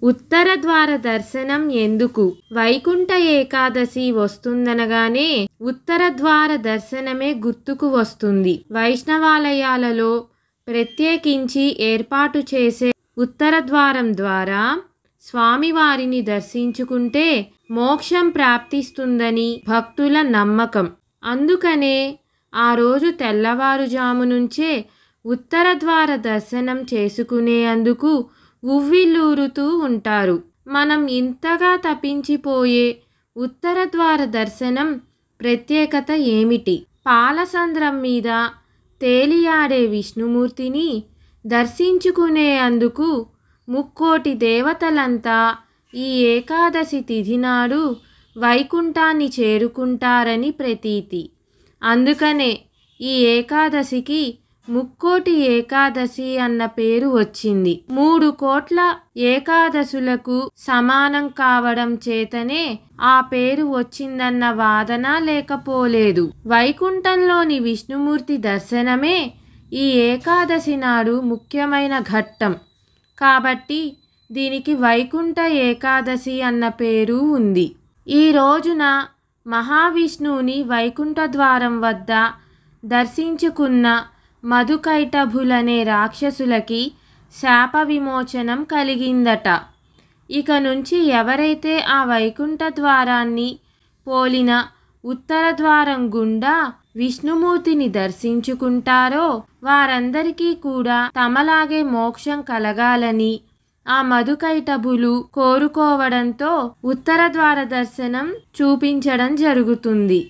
ఉత్తర ద్వార దర్శనం ఎందుకు? వైకుంఠ ఏకాదశి వస్తుందనగానే ఉత్తర ద్వార దర్శనమే గుర్తుకు వస్తుంది. వైష్ణవాలయాలలో ప్రత్యేకించి ఏర్పాటు చేసే ఉత్తర ద్వారం ద్వారా స్వామివారిని దర్శించుకుంటే మోక్షం ప్రాప్తిస్తుందని భక్తుల నమ్మకం. అందుకనే ఆ రోజు తెల్లవారుజాము నుంచే ఉత్తర ద్వార దర్శనం చేసుకునేందుకు ఉవ్విళ్ళూరుతూ ఉంటారు. మనం ఇంతగా తపించిపోయే ఉత్తర ద్వార దర్శనం ప్రత్యేకత ఏమిటి? పాలసంద్రం మీద తేలియాడే విష్ణుమూర్తిని దర్శించుకునేందుకు ముక్కోటి దేవతలంతా ఈ ఏకాదశి తిథి నాడు వైకుంఠాన్ని చేరుకుంటారని ప్రతీతి. అందుకనే ఈ ఏకాదశికి ముక్కోటి ఏకాదశి అన్న పేరు వచ్చింది. 3 కోట్ల ఏకాదశులకు సమానం కావడం చేతనే ఆ పేరు వచ్చిందన్న వాదన లేకపోలేదు. వైకుంఠంలోని విష్ణుమూర్తి దర్శనమే ఈ ఏకాదశి నాడు ముఖ్యమైన ఘట్టం కాబట్టి దీనికి వైకుంఠ ఏకాదశి అన్న పేరు ఉంది. ఈ రోజున మహావిష్ణువుని వైకుంఠ ద్వారం వద్ద దర్శించుకున్న మధుకైటభులనే రాక్షసులకి శాప విమోచనం కలిగిందట. ఇక నుంచి ఎవరైతే ఆ వైకుంఠ ద్వారాన్ని పోలిన ఉత్తర ద్వారం గుండా విష్ణుమూర్తిని దర్శించుకుంటారో వారందరికీ కూడా తమలాగే మోక్షం కలగాలని ఆ మధుకైటభులు కోరుకోవడంతో ఉత్తర ద్వార దర్శనం చూపించడం జరుగుతుంది.